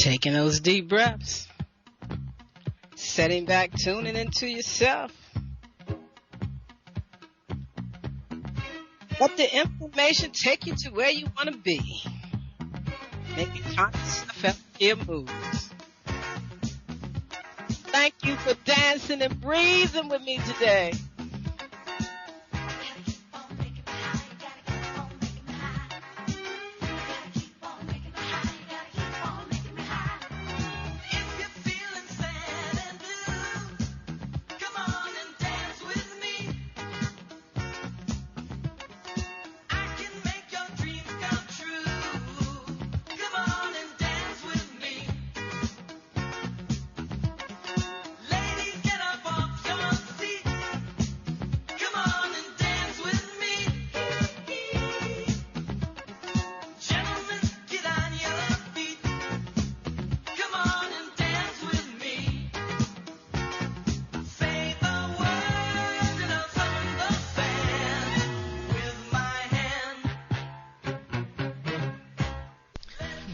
Taking those deep breaths. Setting back, tuning into yourself. Let the information take you to where you want to be. Making conscious self-healthcare moves. Thank you for dancing and breathing with me today.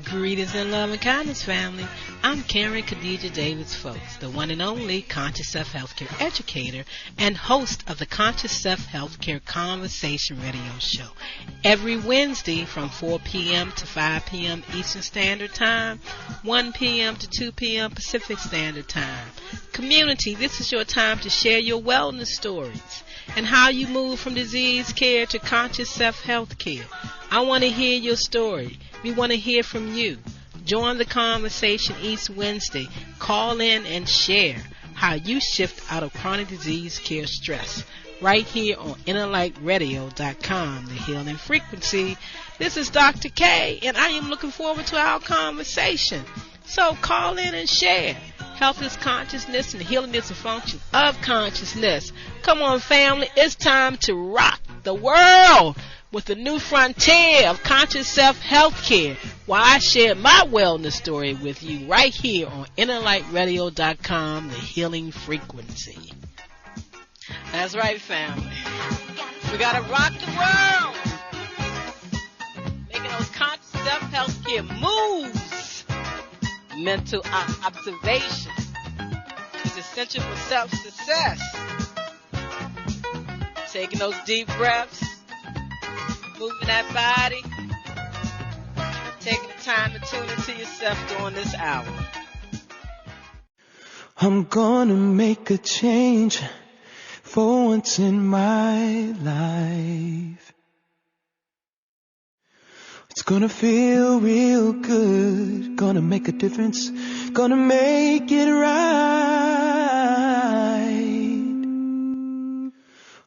Greetings in love and kindness, family. I'm Karen Khadija Davis-Foulks, the one and only Conscious Self-Healthcare educator and host of the Conscious Self-Healthcare Conversation radio show. Every Wednesday from 4 p.m. to 5 p.m. Eastern Standard Time, 1 p.m. to 2 p.m. Pacific Standard Time. Community, this is your time to share your wellness stories and how you move from disease care to conscious self-healthcare. I want to hear your story. We want to hear from you. Join the conversation each Wednesday. Call in and share how you shift out of chronic disease care stress. Right here on InnerLightRadio.com, the healing frequency. This is Dr. K, and I am looking forward to our conversation. So call in and share. Health is consciousness, and healing is a function of consciousness. Come on, family. It's time to rock the world with the new frontier of conscious self-healthcare, while I share my wellness story with you right here on InnerLightRadio.com, the healing frequency. That's right, family. We got to rock the world. Making those conscious self-healthcare moves. Mental observation is essential for self-success. Taking those deep breaths. Moving that body, taking the time to tune into yourself during this hour. I'm gonna make a change for once in my life. It's gonna feel real good, gonna make a difference, gonna make it right.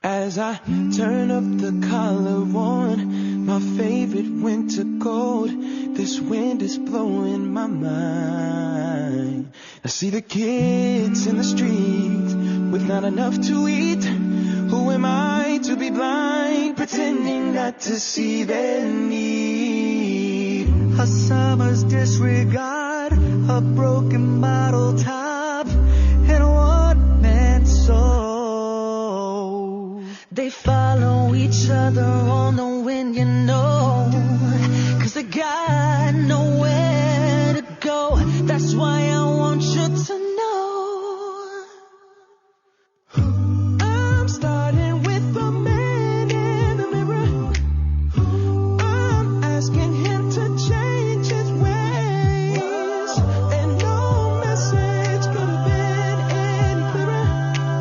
As I turn up the collar on my favorite winter coat, this wind is blowing my mind. I see the kids in the streets with not enough to eat. Who am I to be blind, pretending not to see their need? A summer's disregard, a broken bottle top, and a one-man soul. They follow each other on the wind, you know, 'cause they got nowhere to go. That's why I want you to know. I'm starting with the man in the mirror. I'm asking him to change his ways. And no message could have been any clearer.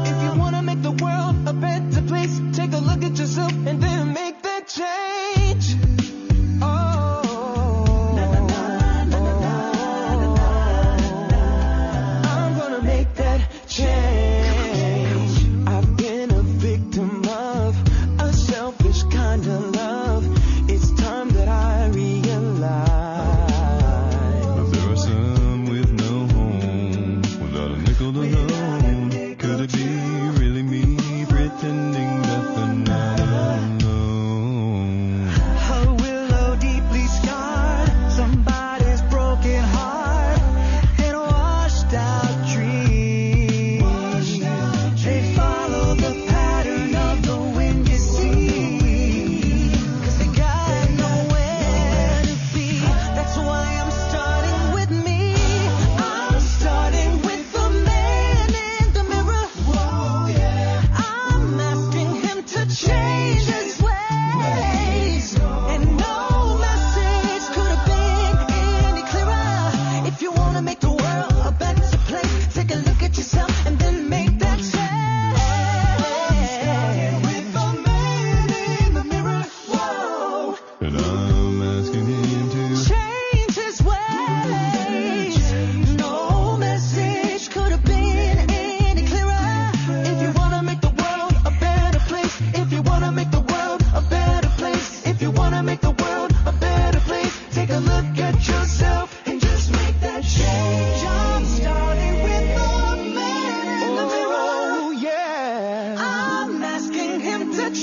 If you want to make the world a better place, take a look at yourself and then make that change. Oh, I'm gonna make that change. I've been a victim of a selfish kind of love. It's time that I realize. There are some with no home, without a nickel to loan. Could it be really me pretending that they're not alone?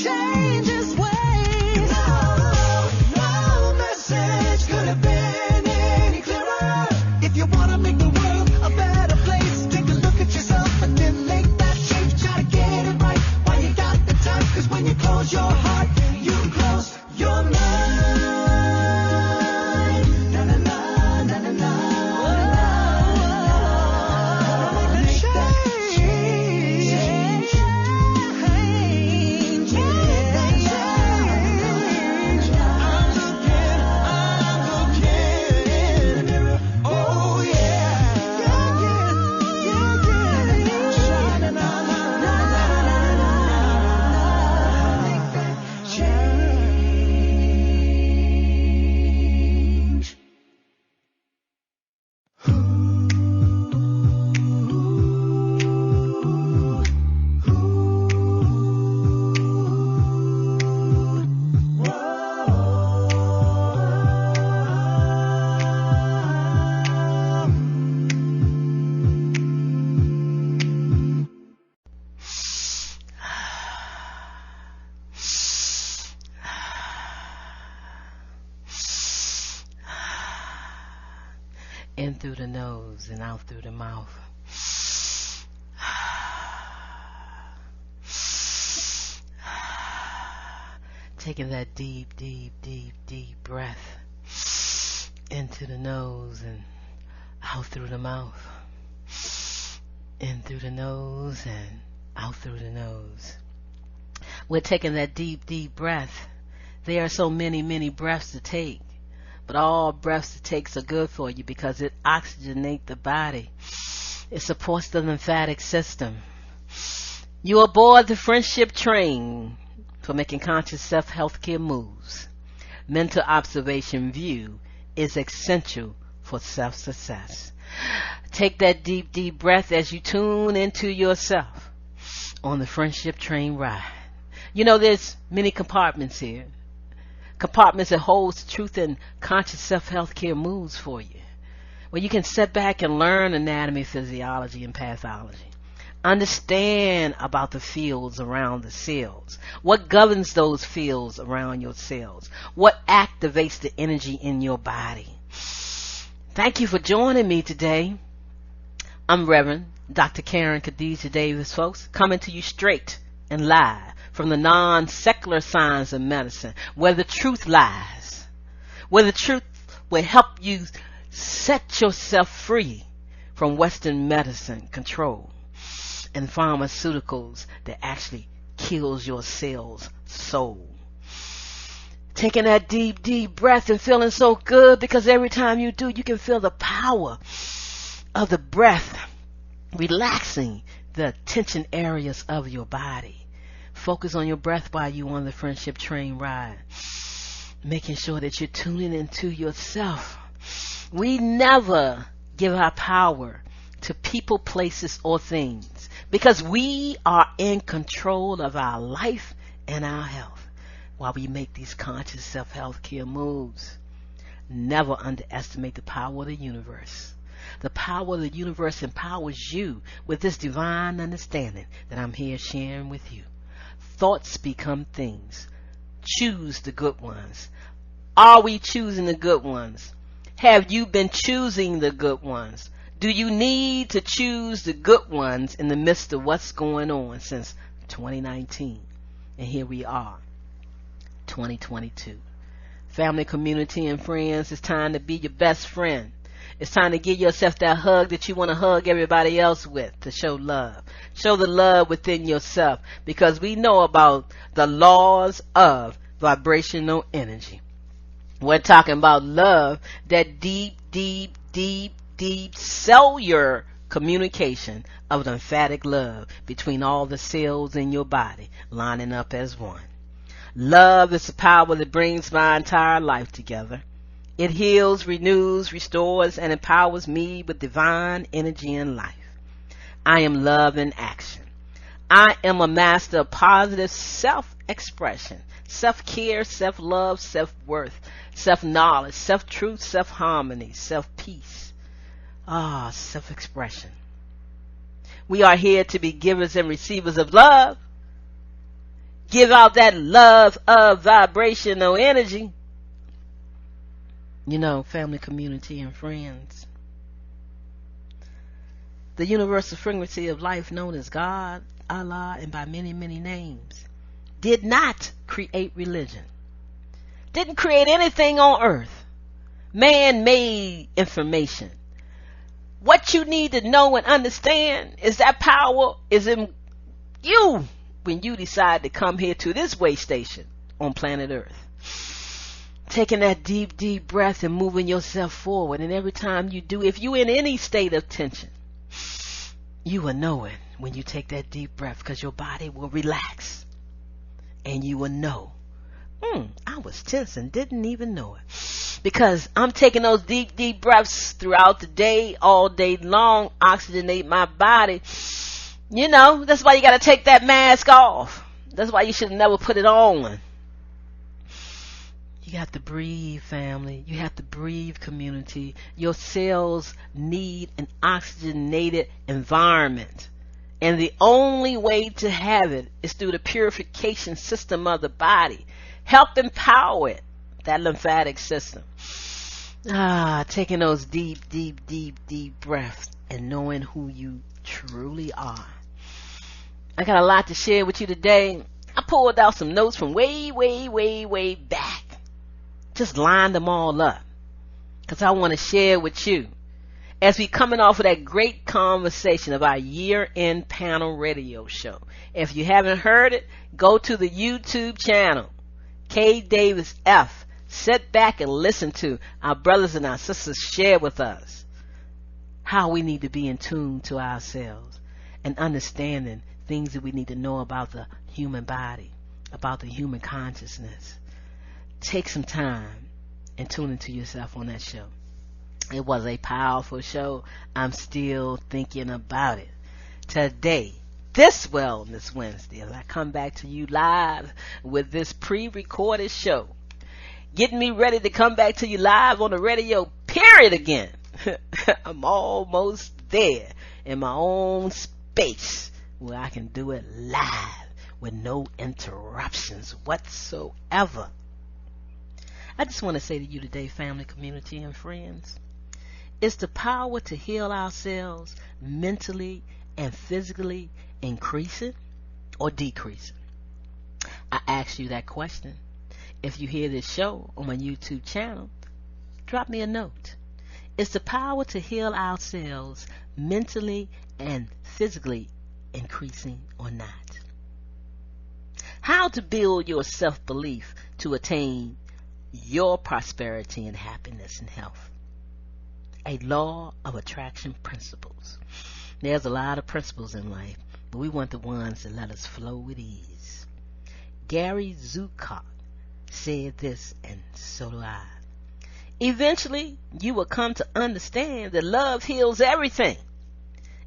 change his ways. No message could have been any clearer. If you want to make the world a better place, take a look at yourself and then make that change. Try to get it right while you got the time. Cause when you close your heart, you close your mind. Na na na, na na na. Make that change. I'm looking in the mirror. Oh yeah. Shining on. Make that change. In through the nose and out through the mouth. Taking that deep, deep, deep, deep breath into the nose and out through the mouth. In through the nose and out through the nose. We're taking that deep, deep breath. There are so many, many breaths to take. But all breaths it takes are good for you because it oxygenates the body. It supports the lymphatic system. You aboard the friendship train for making conscious self-healthcare moves. Mental observation view is essential for self-success. Take that deep, deep breath as you tune into yourself on the friendship train ride. You know, there's many compartments here. Compartments that holds truth and conscious self-healthcare moves for you, where you can sit back and learn anatomy, physiology, and pathology. Understand about the fields around the cells. What governs those fields around your cells? What activates the energy in your body? Thank you for joining me today. I'm Reverend Dr. Karen Khadijah Davis-Foulks, coming to you straight and live from the non-secular science of medicine, where the truth lies, where the truth will help you set yourself free from Western medicine control and pharmaceuticals that actually kills your cell's soul. Taking that deep, deep breath and feeling so good, because every time you do, you can feel the power of the breath relaxing the tension areas of your body. Focus on your breath while you're on the friendship train ride, making sure that you're tuning into yourself. We never give our power to people, places, or things, because we are in control of our life and our health while we make these conscious self-healthcare moves. Never underestimate the power of the universe. The power of the universe empowers you with this divine understanding that I'm here sharing with you. Thoughts become things. Choose the good ones. Are we choosing the good ones? Have you been choosing the good ones? Do you need to choose the good ones in the midst of what's going on since 2019? And here we are, 2022. Family, community, and friends, it's time to be your best friend. It's time to give yourself that hug that you want to hug everybody else with, to show love. Show the love within yourself, because we know about the laws of vibrational energy. We're talking about love, that deep, deep, deep, deep cellular communication of lymphatic love between all the cells in your body lining up as one. Love is the power that brings my entire life together. It heals, renews, restores, and empowers me with divine energy and life. I am love in action. I am a master of positive self-expression, self-care, self-love, self-worth, self-knowledge, self-truth, self-harmony, self-peace. Self-expression. We are here to be givers and receivers of love. give out that love of vibrational energy. You know, family, community, and friends. The universal frequency of life known as God, Allah, and by many, many names, did not create religion. Didn't create anything on earth. Man-made information. What you need to know and understand is that power is in you when you decide to come here to this way station on planet Earth. Taking that deep, deep breath and moving yourself forward. And every time you do, if you're in any state of tension, you will know it when you take that deep breath, because your body will relax. And you will know, I was tense and didn't even know it. Because I'm taking those deep, deep breaths throughout the day, all day long, oxygenate my body. You know, that's why you got to take that mask off. That's why you should never put it on. You have to breathe, family. You have to breathe, community. Your cells need an oxygenated environment. And the only way to have it is through the purification system of the body. Help empower it, that lymphatic system. Taking those deep, deep, deep, deep breaths and knowing who you truly are. I got a lot to share with you today. I pulled out some notes from way, way, way, way back. Just lined them all up because I want to share with you as we coming off of that great conversation of our year-end panel radio show. If you haven't heard it, go to the YouTube channel, K. Davis F. Sit back and listen to our brothers and our sisters share with us how we need to be in tune to ourselves and understanding things that we need to know about the human body, about the human consciousness. Take some time and tune into yourself on that show. It was a powerful show. I'm still thinking about it. Today, this Wellness Wednesday, as I come back to you live with this pre-recorded show, getting me ready to come back to you live on the radio, period, again. I'm almost there in my own space where I can do it live with no interruptions whatsoever. I just want to say to you today, family, community, and friends, it's the power to heal ourselves mentally and physically increasing or decreasing. I asked you that question. If you hear this show on my YouTube channel, drop me a note. It's the power to heal ourselves mentally and physically increasing or not. How to build your self-belief to attain your prosperity and happiness and health. A law of attraction principles. There's a lot of principles in life, but we want the ones that let us flow with ease. Gary Zukav said this, and so do I. Eventually, you will come to understand that love heals everything.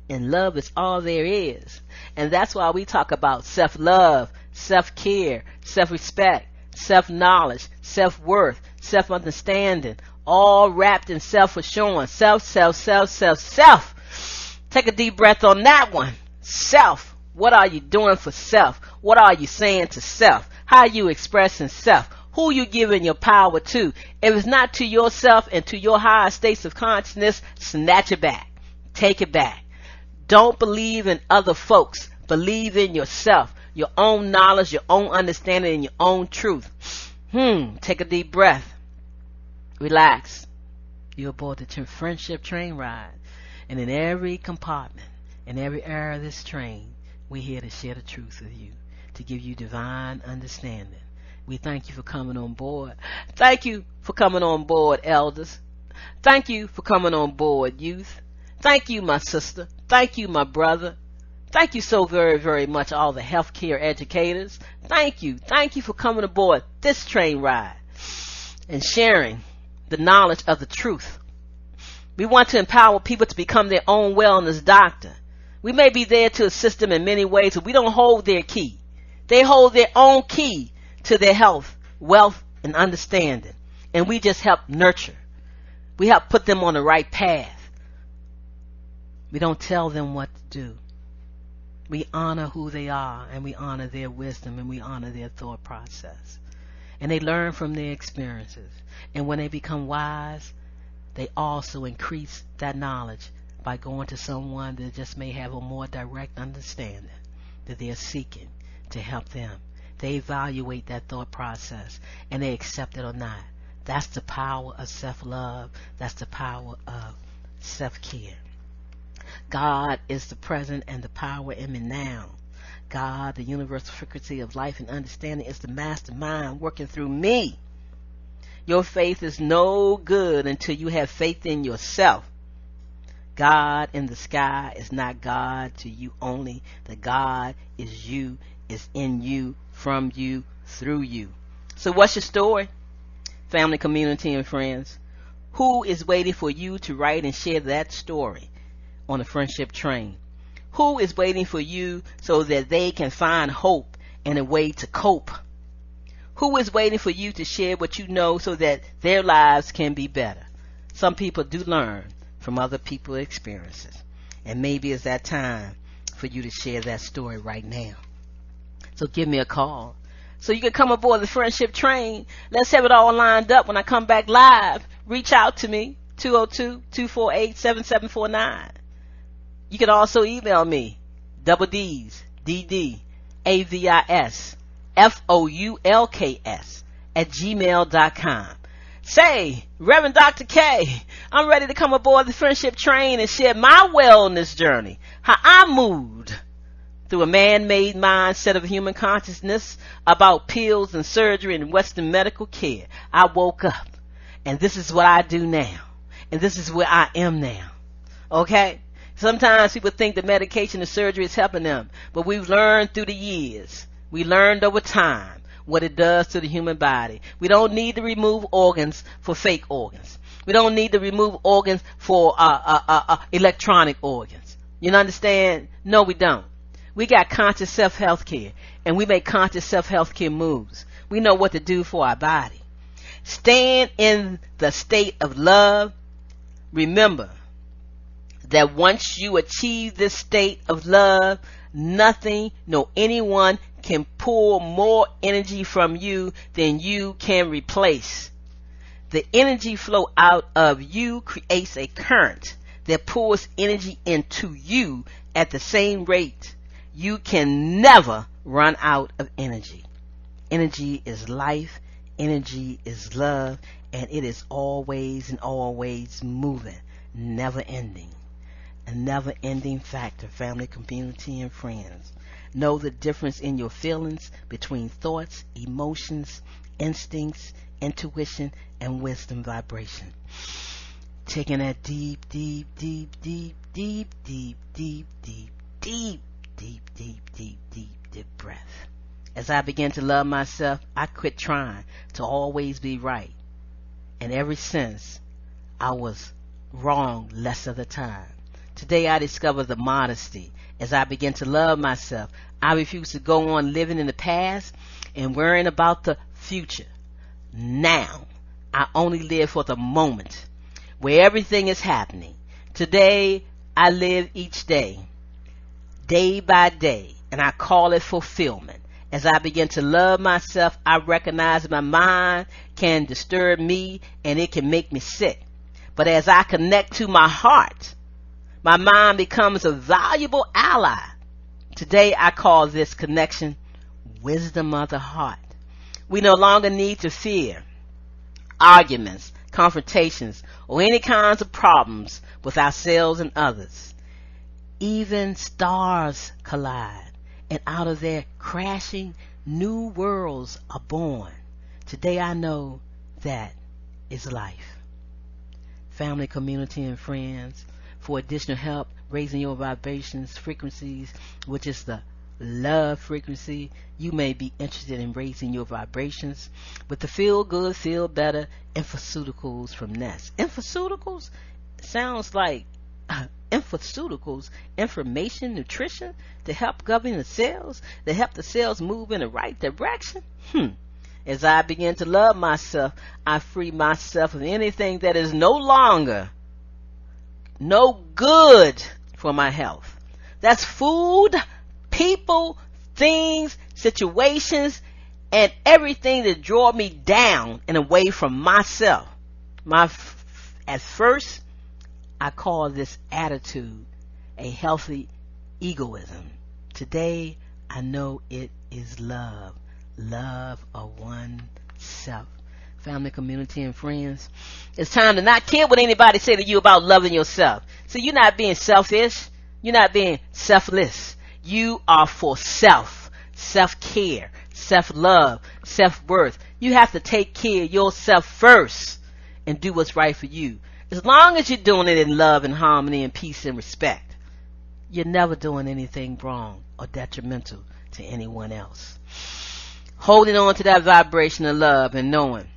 And love is all there is. And that's why we talk about self-love, self-care, self-respect, self-knowledge, self-worth, self-understanding, all wrapped in self-assurance. Self. Take a deep breath on that one. Self. What are you doing for self? What are you saying to self? How are you expressing self? Who you giving your power to? If it's not to yourself and to your higher states of consciousness, snatch it back. Take it back. Don't believe in other folks. Believe in yourself, your own knowledge, your own understanding, and your own truth. Take a deep breath. Relax. You're aboard the friendship train ride. And in every compartment, in every area of this train, we're here to share the truth with you, to give you divine understanding. We thank you for coming on board. Thank you for coming on board, elders. Thank you for coming on board, youth. Thank you, my sister. Thank you, my brother. Thank you so very, very much, all the healthcare educators. Thank you. Thank you for coming aboard this train ride and sharing the knowledge of the truth. We want to empower people to become their own wellness doctor. We may be there to assist them in many ways, but we don't hold their key. They hold their own key to their health, wealth, and understanding. And we just help nurture. We help put them on the right path. We don't tell them what to do. We honor who they are, and we honor their wisdom, and we honor their thought process. And they learn from their experiences. And when they become wise, they also increase that knowledge by going to someone that just may have a more direct understanding that they're seeking to help them. They evaluate that thought process and they accept it or not. That's the power of self-love. That's the power of self-care. God is the present and the power in me now. God, the universal frequency of life and understanding, is the mastermind working through me. Your faith is no good until you have faith in yourself. God in the sky is not God to you only. The God is you, is in you, from you, through you. So what's your story? Family, community, and friends. Who is waiting for you to write and share that story on the friendship train? Who is waiting for you so that they can find hope and a way to cope? Who is waiting for you to share what you know so that their lives can be better? Some people do learn from other people's experiences. And maybe it's that time for you to share that story right now. So give me a call so you can come aboard the friendship train. Let's have it all lined up when I come back live. Reach out to me, 202-248-7749. You can also email me, double D's, DDAVIS, FOULKS @gmail.com. Say, Reverend Dr. K, I'm ready to come aboard the friendship train and share my wellness journey, how I moved through a man-made mindset of human consciousness about pills and surgery and Western medical care. I woke up, and this is what I do now, and this is where I am now. Okay? Sometimes people think that medication and surgery is helping them, but we've learned through the years, we learned over time what it does to the human body. We don't need to remove organs for fake organs. We don't need to remove organs for electronic organs. You understand? No, we don't. We got conscious self-healthcare, and we make conscious self-healthcare moves. We know what to do for our body. Stand in the state of love. Remember that once you achieve this state of love, nothing nor anyone can pull more energy from you than you can replace. The energy flow out of you creates a current that pulls energy into you at the same rate. You can never run out of energy. Energy is life, energy is love, and it is always and always moving, never ending. A never ending factor, family, community, and friends. Know the difference in your feelings between thoughts, emotions, instincts, intuition, and wisdom vibration. Taking that deep, deep, deep, deep, deep, deep, deep, deep, deep, deep, deep, deep, deep, deep breath. As I begin to love myself, I quit trying to always be right. And ever since, I was wrong less of the time. Today I discovered the modesty. As I begin to love myself, I refuse to go on living in the past and worrying about the future. Now, I only live for the moment where everything is happening. Today, I live each day, day by day, and I call it fulfillment. As I begin to love myself, I recognize my mind can disturb me and it can make me sick. But as I connect to my heart, my mind becomes a valuable ally. Today I call this connection wisdom of the heart. We no longer need to fear arguments, confrontations, or any kinds of problems with ourselves and others. Even stars collide, and out of their crashing, new worlds are born. Today I know that is life. Family, community, and friends, for additional help raising your vibrations, frequencies, which is the love frequency, you may be interested in raising your vibrations with the Feel Good, Feel Better Infoceuticals from Nest. Infoceuticals sounds like infoceuticals, information, nutrition to help govern the cells, to help the cells move in the right direction. As I begin to love myself, I free myself of anything that is no longer no good for my health. That's food, people, things, situations, and everything that draw me down and away from myself. At first, I call this attitude a healthy egoism. Today, I know it is love. Love of oneself. Family, community, and friends. It's time to not care what anybody say to you about loving yourself. So you're not being selfish. You're not being selfless. You are for self. Self-care. Self-love. Self-worth. You have to take care of yourself first and do what's right for you. As long as you're doing it in love and harmony and peace and respect, you're never doing anything wrong or detrimental to anyone else. Holding on to that vibration of love and knowing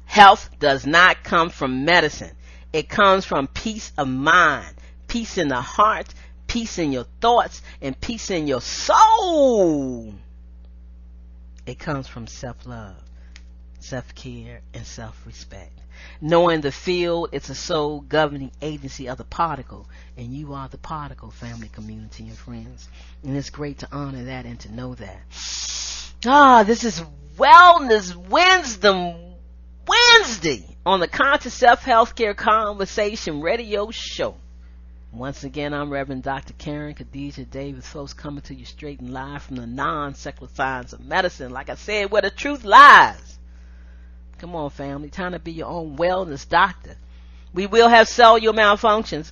health does not come from medicine. It comes from peace of mind, peace in the heart, peace in your thoughts, and peace in your soul. It comes from self-love, self-care, and self-respect. Knowing the field is a sole governing agency of the particle, and you are the particle, family, community, and friends. And it's great to honor that and to know that. This is Wellness Wednesday on the Conscious Self-Healthcare Conversation Radio Show. Once again, I'm Reverend Dr. Karen Khadijah Davis-Foulks, coming to you straight and live from the non-secular science of medicine. Like I said, where the truth lies. Come on, family. Time to be your own wellness doctor. We will have cellular malfunctions.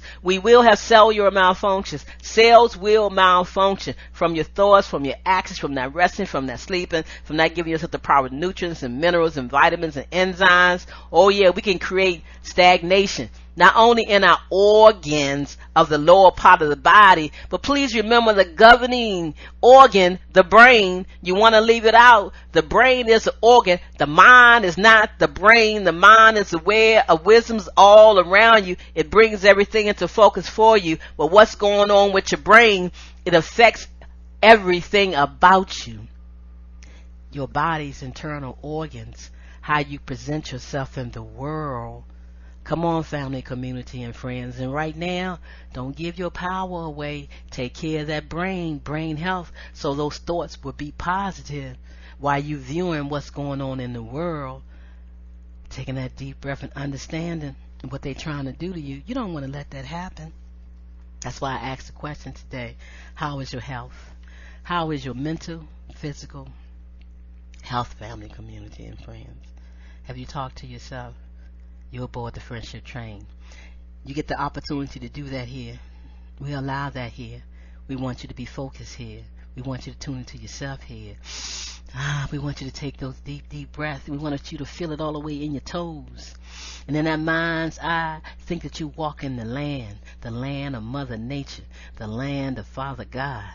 Cells will malfunction from your thoughts, from your actions, from not resting, from not sleeping, from not giving yourself the proper nutrients and minerals and vitamins and enzymes. Oh yeah, we can create stagnation, not only in our organs of the lower part of the body, but please remember the governing organ, the brain. You want to leave it out. The brain is an organ. The mind is not the brain. The mind is aware of wisdoms all around you. It brings everything into focus for you. But what's going on with your brain, it affects everything about you. Your body's internal organs, how you present yourself in the world. Come on, family, community, and friends. And right now, don't give your power away. Take care of that brain health, so those thoughts will be positive while you viewing what's going on in the world. Taking that deep breath and understanding what they're trying to do to you. You don't want to let that happen. That's why I asked the question today. How is your health? How is your mental, physical health, family, community, and friends? Have you talked to yourself? You're aboard the friendship train. You get the opportunity to do that here. We allow that here. We want you to be focused here. We want you to tune into yourself here. We want you to take those deep, deep breaths. We want you to feel it all the way in your toes. And in that mind's eye, think that you walk in the land of Mother Nature, the land of Father God,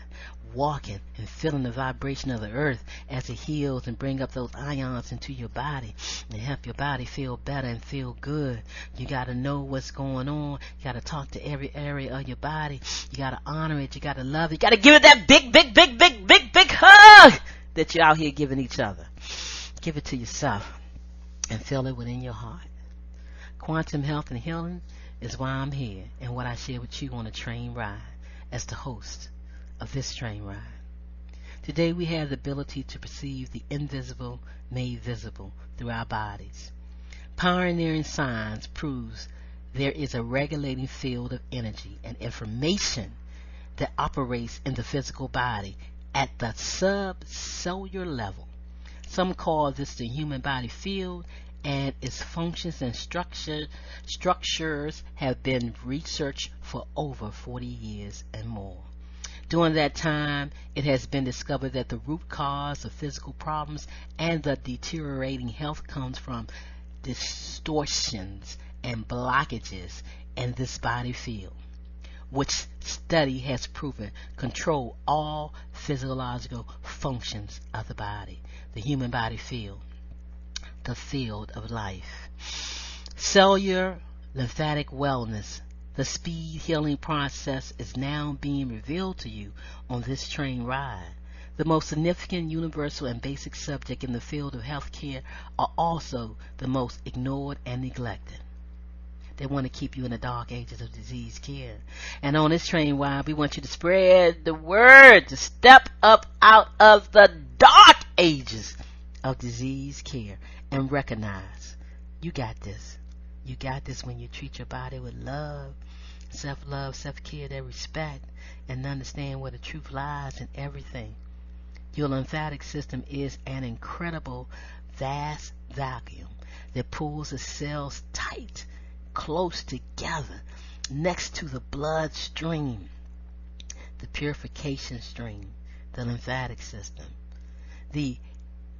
walking and feeling the vibration of the earth as it heals and bring up those ions into your body and help your body feel better and feel good. You got to know what's going on. You got to talk to every area of your body. You got to honor it. You got to love it. You got to give it that big hug that you're out here giving each other. Give it to yourself and feel it within your heart. Quantum health and healing is why I'm here and what I share with you on a train ride as the host of this train ride. Today we have the ability to perceive the invisible made visible through our bodies. Pioneering science proves there is a regulating field of energy and information that operates in the physical body at the subcellular level. Some call this the human body field, and its functions and structures have been researched for over 40 years and more. During that time, it has been discovered that the root cause of physical problems and the deteriorating health comes from distortions and blockages in this body field, which study has proven control all physiological functions of the body, the human body field, the field of life. Cellular lymphatic wellness, the speed healing process, is now being revealed to you on this train ride. The most significant, universal, and basic subject in the field of healthcare are also the most ignored and neglected. They want to keep you in the dark ages of disease care. And on this train ride, we want you to spread the word to step up out of the dark ages of disease care and recognize you got this. You got this when you treat your body with love, self-love, self-care, that respect, and understand where the truth lies in everything. Your lymphatic system is an incredible, vast vacuum that pulls the cells tight, close together, next to the blood stream, the purification stream, the lymphatic system. The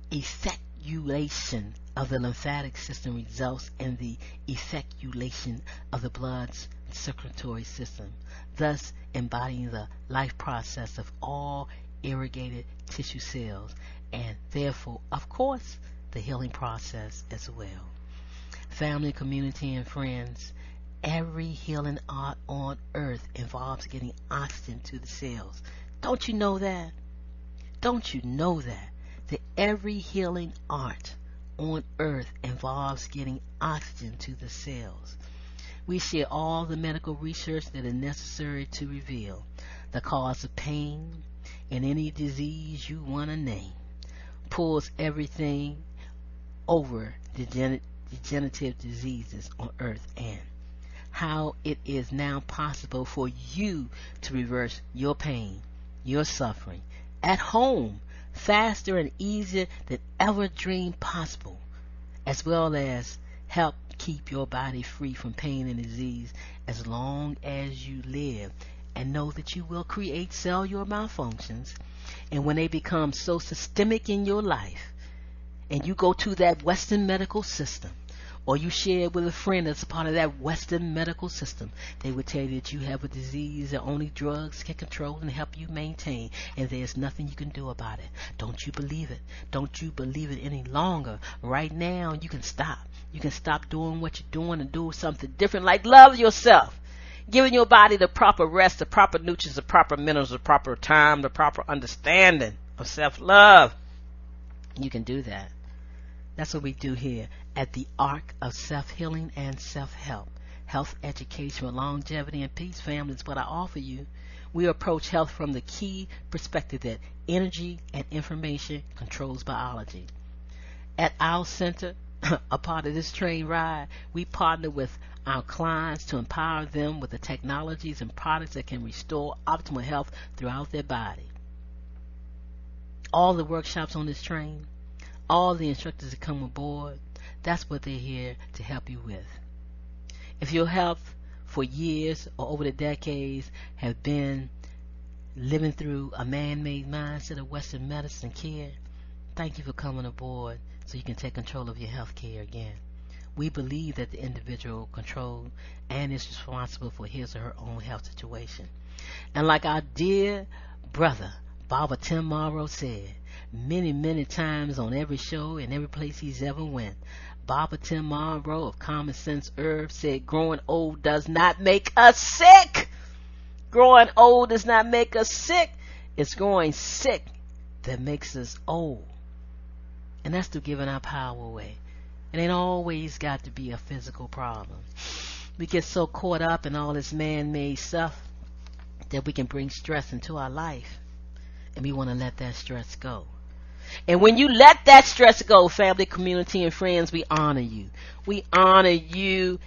effectuation of the lymphatic system results in the effectuation of the blood's circulatory system, thus embodying the life process of all irrigated tissue cells, and therefore, of course, the healing process as well. Family, community, and friends, every healing art on earth involves getting oxygen to the cells. Don't you know that? Don't you know that? That every healing art on earth involves getting oxygen to the cells. We share all the medical research that is necessary to reveal the cause of pain and any disease you want to name. Pulls everything over degenerative diseases on earth, and how it is now possible for you to reverse your pain, your suffering, at home, faster and easier than ever dreamed possible, as well as help keep your body free from pain and disease as long as you live, and know that you will create cellular malfunctions. And when they become so systemic in your life, and you go to that Western medical system, or you share it with a friend that's a part of that Western medical system, they would tell you that you have a disease that only drugs can control and help you maintain, and there's nothing you can do about it. Don't you believe it? Don't you believe it any longer? Right now, you can stop. You can stop doing what you're doing and do something different, like love yourself. Giving your body the proper rest, the proper nutrients, the proper minerals, the proper time, the proper understanding of self-love. You can do that. That's what we do here at the Arc of Self-Healing and Self-Help. Health education with longevity and peace, family, is what I offer you. We approach health from the key perspective that energy and information controls biology. At our center, a part of this train ride, we partner with our clients to empower them with the technologies and products that can restore optimal health throughout their body. All the workshops on this train, all the instructors that come aboard, that's what they're here to help you with. If your health for years or over the decades have been living through a man-made mindset of Western medicine care, thank you for coming aboard so you can take control of your health care again. We believe that the individual controls and is responsible for his or her own health situation. And like our dear brother, Baba Tim Morrow, said many, many times on every show and every place he's ever went, Baba Tim Morrow of Common Sense Herbs said, growing old does not make us sick. Growing old does not make us sick. It's growing sick that makes us old. And that's through giving our power away. It ain't always got to be a physical problem. We get so caught up in all this man-made stuff that we can bring stress into our life. And we want to let that stress go. And when you let that stress go, family, community, and friends, we honor you. We honor you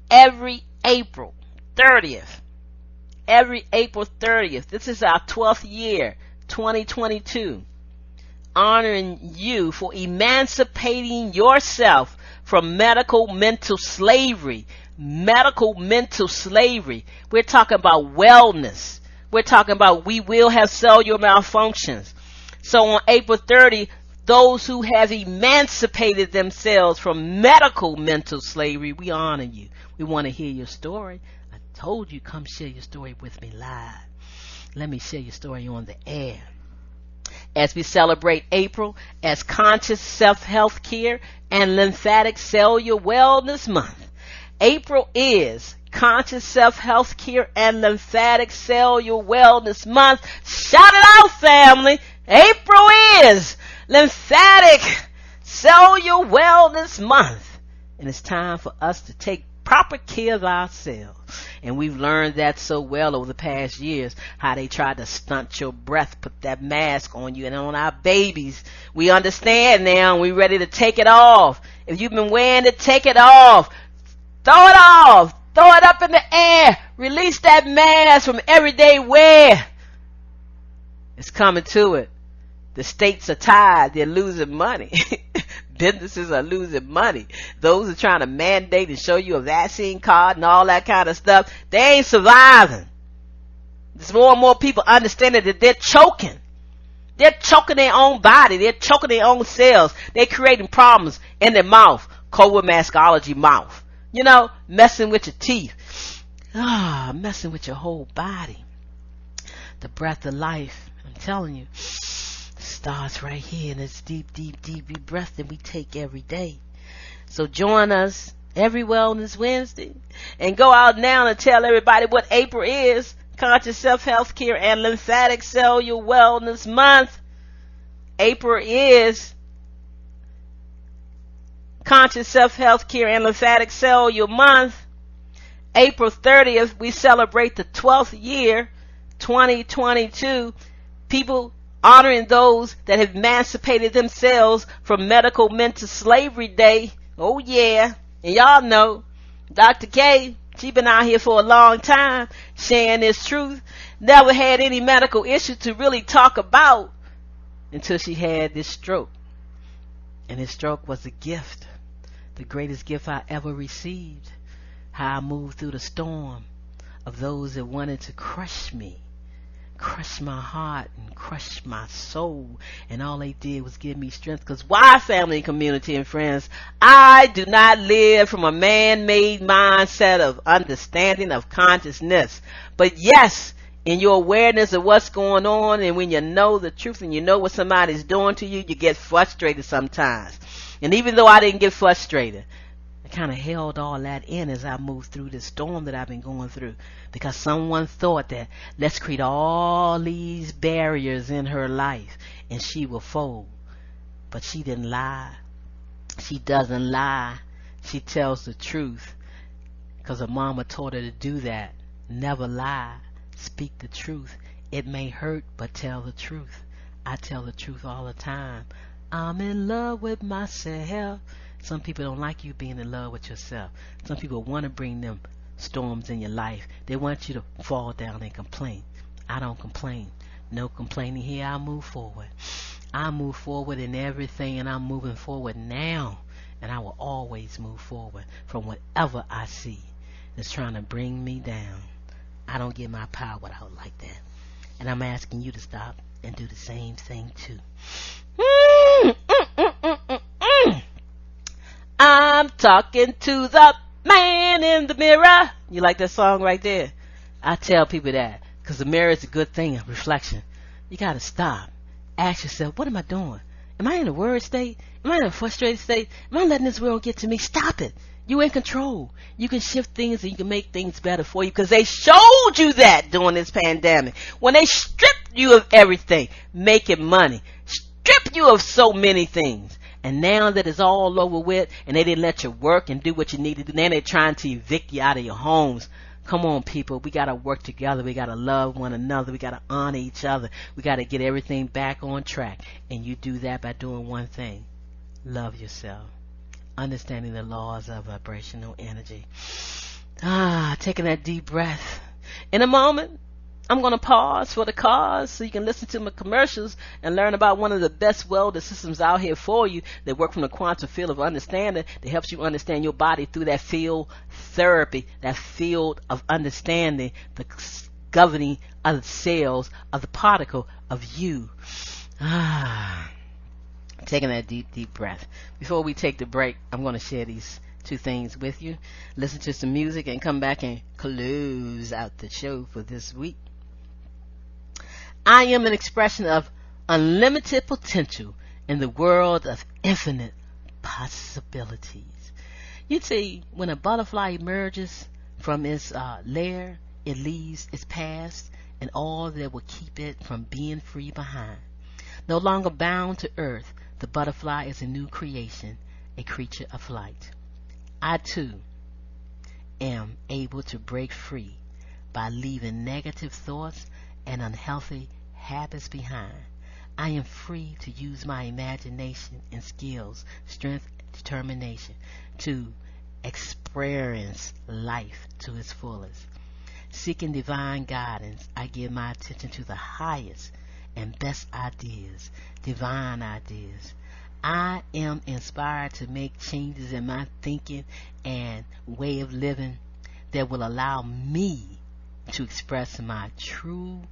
every April 30th. Every April 30th. This is our 12th year, 2022. Honoring you for emancipating yourself from medical mental slavery. Medical mental slavery. We're talking about wellness. We're talking about we will have cellular malfunctions. So on April 30, those who have emancipated themselves from medical mental slavery, we honor you. We want to hear your story. I told you, come share your story with me live. Let me share your story on the air. As we celebrate April as Conscious Self-Healthcare and Lymphatic Cellular Wellness Month. April is Conscious Self-Healthcare and Lymphatic Cellular Wellness Month. Shout it out, family. April is Lymphatic Cellular Wellness Month. And it's time for us to take proper care of ourselves. And we've learned that so well over the past years, how they tried to stunt your breath, put that mask on you and on our babies. We understand now, and we're ready to take it off. If you've been wearing it, take it off. Throw it off. Throw it up in the air. Release that mask from everyday wear. It's coming to it. The states are tired. They're losing money. Businesses are losing money. Those are trying to mandate and show you a vaccine card and all that kind of stuff, they ain't surviving. There's more and more people understanding that they're choking. They're choking their own body. They're choking their own cells. They're creating problems in their mouth. COVID maskology mouth. You know, messing with your teeth. Messing with your whole body. The breath of life, I'm telling you, starts right here in this deep, deep, deep breath that we take every day. So join us every Wellness Wednesday and go out now and tell everybody what April is. Conscious Self-Healthcare and Lymphatic Cellular Wellness Month. April is Conscious Self-Healthcare and Lymphatic Cellular Month. April 30th, we celebrate the 12th year, 2022. People honoring those that have emancipated themselves from medical mental slavery day. Oh yeah. And y'all know, Dr. K, she been out here for a long time sharing this truth. Never had any medical issue to really talk about until she had this stroke. And this stroke was a gift. The greatest gift I ever received. How I moved through the storm of those that wanted to crush me. Crush my heart and crush my soul, and all they did was give me strength. Because why, family, community, and friends? I do not live from a man-made mindset of understanding of consciousness. But yes, in your awareness of what's going on, and when you know the truth and you know what somebody's doing to you, you get frustrated sometimes. And even though I didn't get frustrated, I kind of held all that in as I moved through this storm that I've been going through, because someone thought that let's create all these barriers in her life and she will fold. But she didn't lie. She doesn't lie. She tells the truth, because her mama taught her to do that. Never lie. Speak the truth. It may hurt, but tell the truth. I tell the truth all the time. I'm in love with myself. Some people don't like you being in love with yourself. Some people want to bring them storms in your life. They want you to fall down and complain. I don't complain. No complaining here. I move forward. I move forward in everything, and I'm moving forward now. And I will always move forward from whatever I see that's trying to bring me down. I don't get my power out like that. And I'm asking you to stop and do the same thing too. I'm talking to the man in the mirror. You like that song right there? I tell people that because the mirror is a good thing, a reflection. You got to stop. Ask yourself, what am I doing? Am I in a worried state? Am I in a frustrated state? Am I letting this world get to me? Stop it. You in control. You can shift things and you can make things better for you, because they showed you that during this pandemic. When they stripped you of everything, making money, stripped you of so many things. And now that it's all over with and they didn't let you work and do what you need to do, now they're trying to evict you out of your homes. Come on, people. We got to work together. We got to love one another. We got to honor each other. We got to get everything back on track. And you do that by doing one thing. Love yourself. Understanding the laws of vibrational energy. Taking that deep breath. In a moment, I'm going to pause for the cause so you can listen to my commercials and learn about one of the best wellness systems out here for you that work from the quantum field of understanding that helps you understand your body through that field therapy, that field of understanding, the governing of the cells of the particle of you. Taking that deep, deep breath. Before we take the break, I'm going to share these two things with you. Listen to some music and come back and close out the show for this week. I am an expression of unlimited potential in the world of infinite possibilities. You see, when a butterfly emerges from its lair, it leaves its past and all that will keep it from being free behind. No longer bound to earth, the butterfly is a new creation, a creature of light. I too am able to break free by leaving negative thoughts and unhealthy habits behind. I am free to use my imagination and skills, strength, determination to experience life to its fullest. Seeking divine guidance, I give my attention to the highest and best ideas, divine ideas. I am inspired to make changes in my thinking and way of living that will allow me to express my true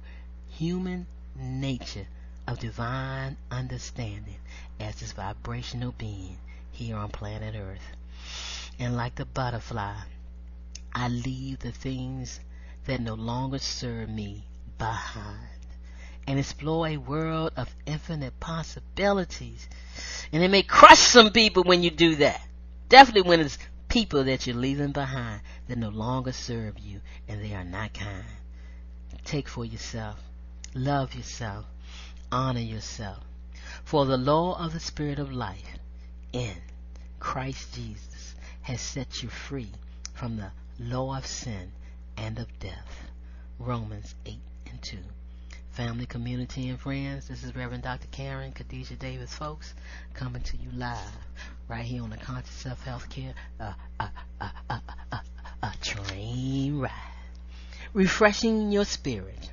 human nature of divine understanding as this vibrational being here on planet Earth. And like the butterfly, I leave the things that no longer serve me behind and explore a world of infinite possibilities. And it may crush some people when you do that. Definitely when it's people that you're leaving behind that no longer serve you and they are not kind. Take for yourself. Love yourself. Honor yourself. For the law of the Spirit of life in Christ Jesus has set you free from the law of sin and of death. Romans 8:2. Family, community, and friends, this is Reverend Dr. Karen Khadijah Davis-Foulks coming to you live right here on the Conscious Self-Healthcare train ride. Refreshing your spirit.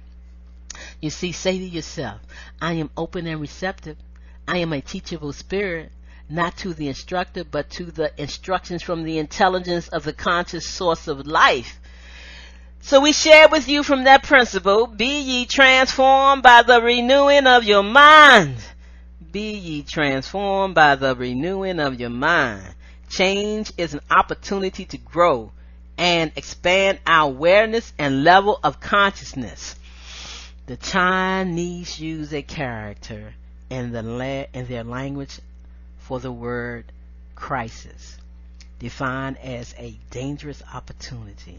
You see, say to yourself, I am open and receptive. I am a teachable spirit, not to the instructor, but to the instructions from the intelligence of the conscious source of life. So we share with you from that principle, be ye transformed by the renewing of your mind. Be ye transformed by the renewing of your mind. Change is an opportunity to grow and expand our awareness and level of consciousness. The Chinese use a character in their language for the word crisis, defined as a dangerous opportunity.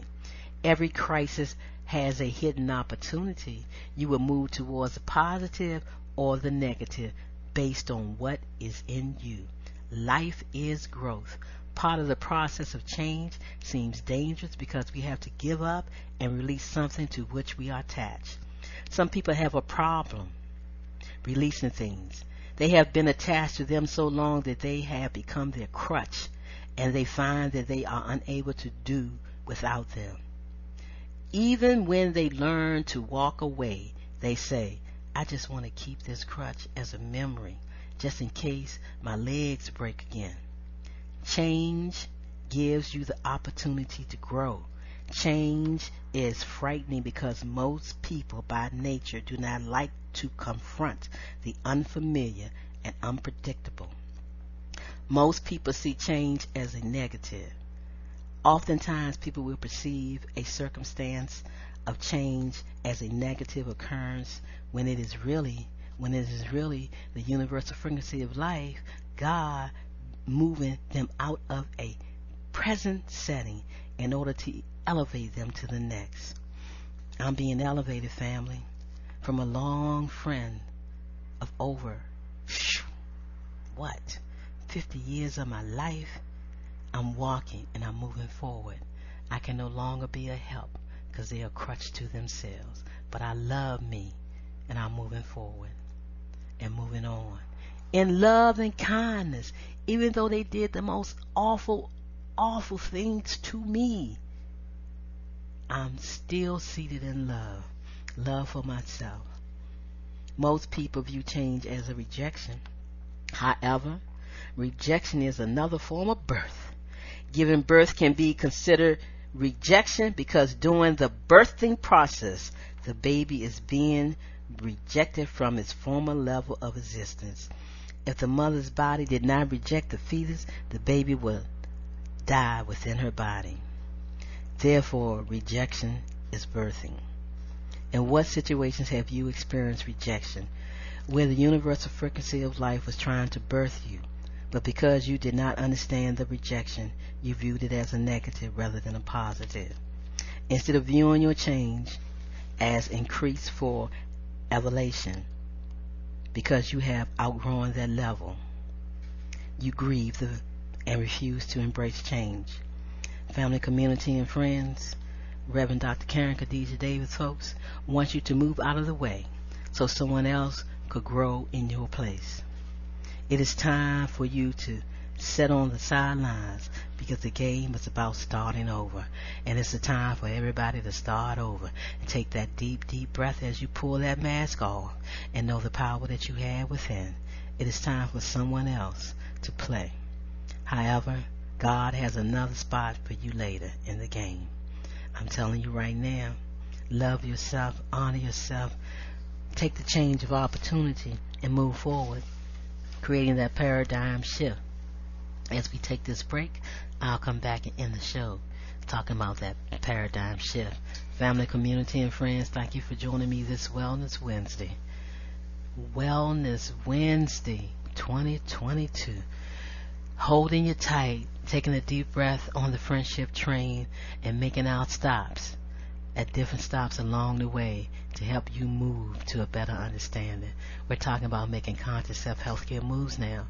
Every crisis has a hidden opportunity. You will move towards the positive or the negative based on what is in you. Life is growth. Part of the process of change seems dangerous because we have to give up and release something to which we are attached. Some people have a problem releasing things. They have been attached to them so long that they have become their crutch, and they find that they are unable to do without them. Even when they learn to walk away, they say, I just want to keep this crutch as a memory, just in case my legs break again. Change gives you the opportunity to grow. Change is frightening because most people by nature do not like to confront the unfamiliar and unpredictable. Most people see change as a negative. Oftentimes people will perceive a circumstance of change as a negative occurrence when it is really the universal frequency of life, God moving them out of a present setting in order to elevate them to the next. I'm being elevated, family, from a long friend of over 50 years of my life. I'm walking and I'm moving forward. I can no longer be a help because they are crutched to themselves. But I love me and I'm moving forward and moving on in love and kindness, even though they did the most awful things to me. I'm still seated in love for myself. Most people view change as a rejection. However, rejection is another form of birth. Giving birth can be considered rejection because during the birthing process, the baby is being rejected from its former level of existence. If the mother's body did not reject the fetus, the baby would die within her body. Therefore, rejection is birthing. In what situations have you experienced rejection? Where the universal frequency of life was trying to birth you, but because you did not understand the rejection, you viewed it as a negative rather than a positive. Instead of viewing your change as increase for elevation, because you have outgrown that level, you grieve and refuse to embrace change. family, community, and friends, Reverend Dr. Karen Khadijah Davis-Foulks wants you to move out of the way so someone else could grow in your place. It is time for you to sit on the sidelines because the game is about starting over. And it's the time for everybody to start over. And take that deep, deep breath as you pull that mask off and know the power that you have within. It is time for someone else to play. However, God has another spot for you later in the game. I'm telling you right now, love yourself, honor yourself, take the change of opportunity and move forward, creating that paradigm shift. As we take this break, I'll come back and end the show talking about that paradigm shift. Family, community, and friends, thank you for joining me this Wellness Wednesday. Wellness Wednesday 2022. Holding you tight, taking a deep breath on the friendship train and making out stops at different stops along the way to help you move to a better understanding. We're talking about making conscious self-healthcare moves now.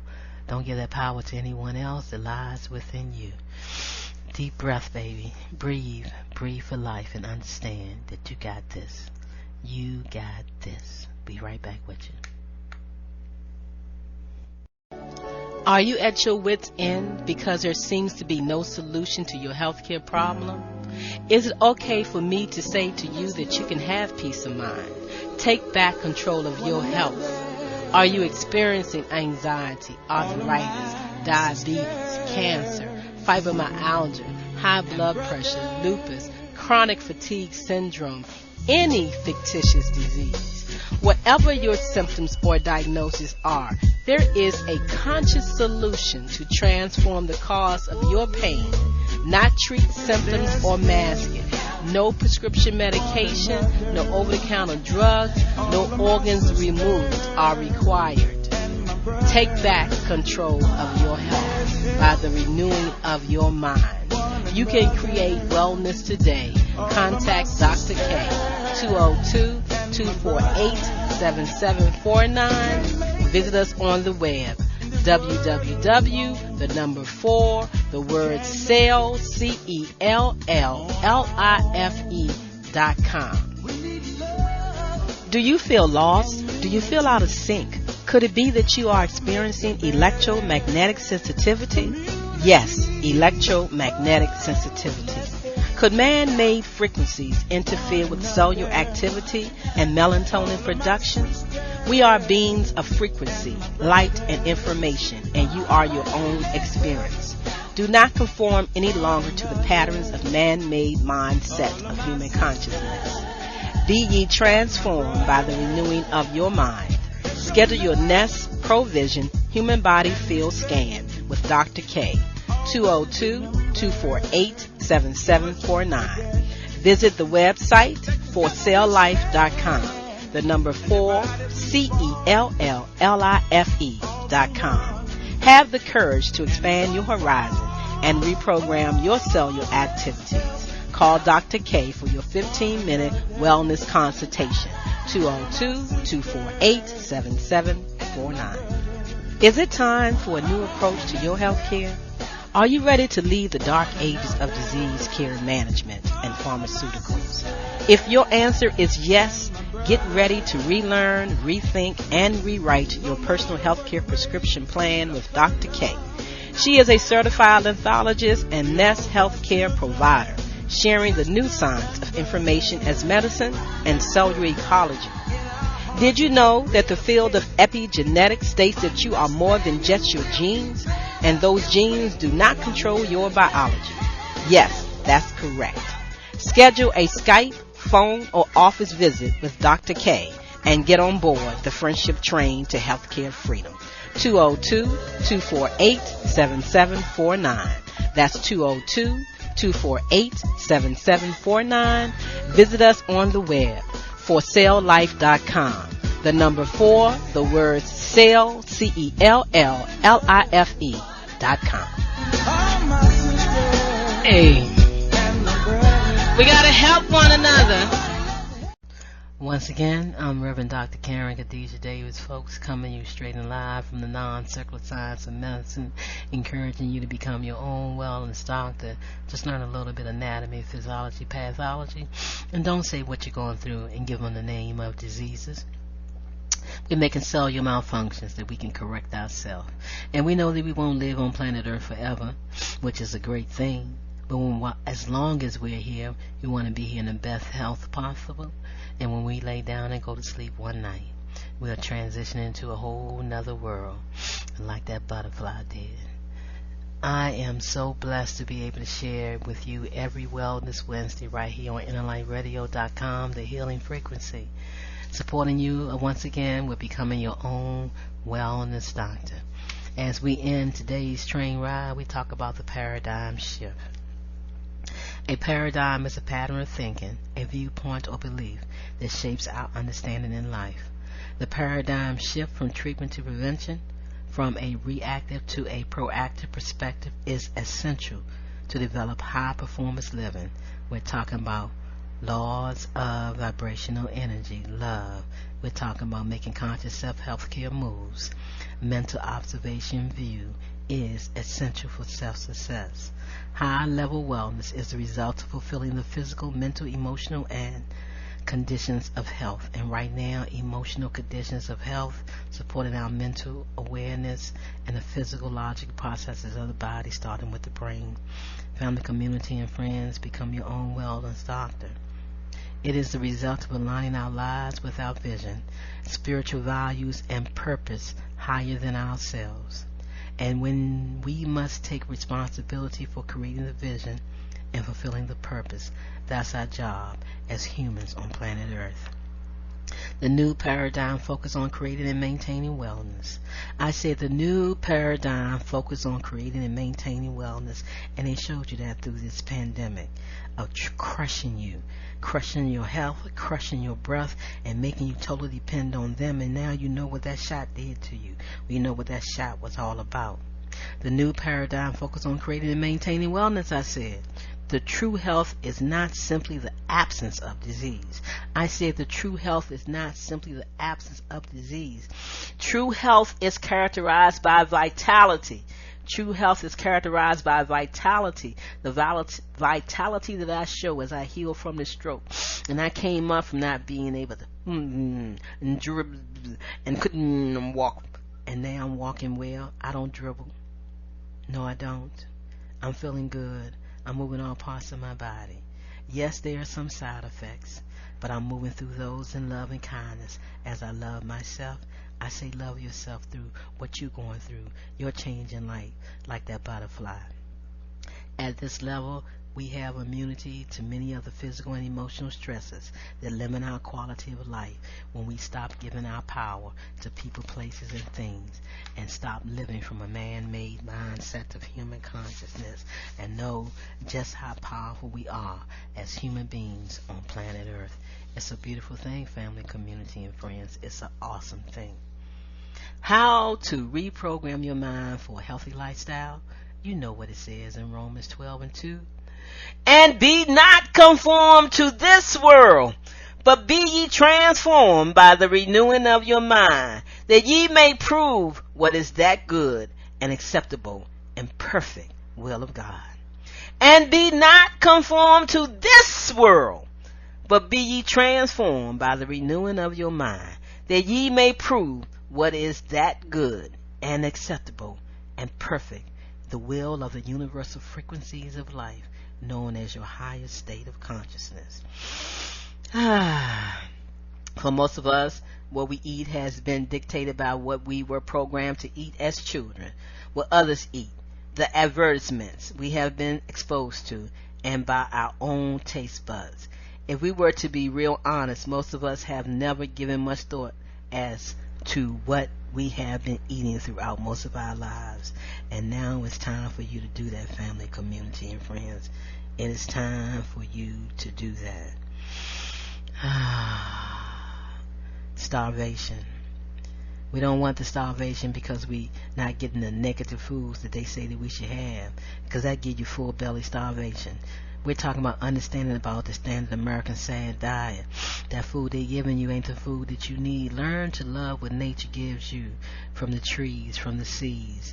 Don't give that power to anyone else. It lies within you. Deep breath, baby. Breathe. Breathe for life and understand that you got this. You got this. Be right back with you. Are you at your wit's end because there seems to be no solution to your healthcare problem? Is it okay for me to say to you that you can have peace of mind? Take back control of your health. Are you experiencing anxiety, arthritis, diabetes, cancer, fibromyalgia, high blood pressure, lupus, chronic fatigue syndrome, any fictitious disease? Whatever your symptoms or diagnosis are, there is a conscious solution to transform the cause of your pain, not treat symptoms or mask it. No prescription medication, no over-the-counter drugs, no organs removed are required. Take back control of your health by the renewing of your mind. You can create wellness today. Contact Dr. K, 202-248-7749. Visit us on the web, www.celllife.com. Do you feel lost? Do you feel out of sync? Could it be that you are experiencing electromagnetic sensitivity? Yes, electromagnetic sensitivity. Could man-made frequencies interfere with cellular activity and melatonin production? We are beings of frequency, light, and information, and you are your own experience. Do not conform any longer to the patterns of man-made mindset of human consciousness. Be ye transformed by the renewing of your mind. Schedule your Nest Provision Human Body Field Scan with Dr. K, 202-248-7749. Visit the website for celllife.com. The number 4, CELLLIFE.com. Have the courage to expand your horizon and reprogram your cellular activities. Call Dr. K for your 15-minute wellness consultation. 202-248-7749. Is it time for a new approach to your health care? Are you ready to leave the dark ages of disease care management and pharmaceuticals? If your answer is yes, get ready to relearn, rethink, and rewrite your personal health care prescription plan with Dr. K. She is a certified anthologist and Nest healthcare provider, sharing the new science of information as medicine and cellular ecology. Did you know that the field of epigenetics states that you are more than just your genes, and those genes do not control your biology? Yes, that's correct. Schedule a Skype, phone, or office visit with Dr. K and get on board the friendship train to healthcare freedom. 202-248-7749. That's 202-248-7749. Visit us on the web for celllife.com. The number 4, the words cell, CELLLIFE.com. Hey, we gotta help one another. Once again, I'm Reverend Dr. Karen Khadijah Davis-Foulks, coming you straight and live from the non-circle of science of medicine, encouraging you to become your own wellness doctor. Just learn a little bit of anatomy, physiology, pathology, and don't say what you're going through and give them the name of diseases. We're making cellular malfunctions that we can correct ourselves. And we know that we won't live on planet Earth forever, which is a great thing. But as long as we're here, we want to be here in the best health possible. And when we lay down and go to sleep one night, we'll transition into a whole nother world, like that butterfly did. I am so blessed to be able to share with you every Wellness Wednesday right here on InnerLightRadio.com, the healing frequency, supporting you once again with becoming your own wellness doctor. As we end today's train ride, we talk about the paradigm shift. A paradigm is a pattern of thinking, a viewpoint or belief that shapes our understanding in life. The paradigm shift from treatment to prevention, from a reactive to a proactive perspective, is essential to develop high performance living. We're talking about laws of vibrational energy, love. We're talking about making conscious self-healthcare moves. Mental observation view is essential for self-success. High-level wellness is the result of fulfilling the physical, mental, emotional, and conditions of health. And right now, emotional conditions of health supporting our mental awareness and the physiological processes of the body, starting with the brain. Family, community, and friends, become your own wellness doctor. It is the result of aligning our lives with our vision, spiritual values, and purpose higher than ourselves. And when we must take responsibility for creating the vision and fulfilling the purpose, that's our job as humans on planet Earth. The new paradigm focuses on creating and maintaining wellness. I said the new paradigm focuses on creating and maintaining wellness, and they showed you that through this pandemic of crushing you, crushing your health, crushing your breath, and making you totally depend on them. And now you know what that shot did to you. We know what that shot was all about. The new paradigm focuses on creating and maintaining wellness, I said. The true health is not simply the absence of disease. I said the true health is not simply the absence of disease. True health is characterized by vitality. True health is characterized by vitality. The vitality that I show as I heal from the stroke. And I came up from not being able to and couldn't walk. And now I'm walking well. I don't dribble. No, I don't. I'm feeling good. I'm moving all parts of my body. Yes, there are some side effects, but I'm moving through those in love and kindness as I love myself. I say love yourself through what you're going through, your change in life, like that butterfly. At this level, we have immunity to many of the physical and emotional stresses that limit our quality of life when we stop giving our power to people, places, and things, and stop living from a man-made mindset of human consciousness and know just how powerful we are as human beings on planet Earth. It's a beautiful thing, family, community, and friends. It's an awesome thing. How to reprogram your mind for a healthy lifestyle? You know what it says in Romans 12:2. And be not conformed to this world, but be ye transformed by the renewing of your mind, that ye may prove what is that good and acceptable and perfect will of God. And be not conformed to this world, but be ye transformed by the renewing of your mind, that ye may prove what is that good and acceptable and perfect, the will of the universal frequencies of life, known as your highest state of consciousness. For most of us, what we eat has been dictated by what we were programmed to eat as children, what others eat, the advertisements we have been exposed to, and by our own taste buds. If we were to be real honest, most of us have never given much thought as to what we have been eating throughout most of our lives. And now it's time for you to do that, family, community, and friends. It is time for you to do that. Starvation. We don't want the starvation because we not getting the negative foods that they say that we should have, because that give you full belly starvation. We're talking about understanding about the standard American sad diet. That food they're giving you ain't the food that you need. Learn to love what nature gives you from the trees, from the seas.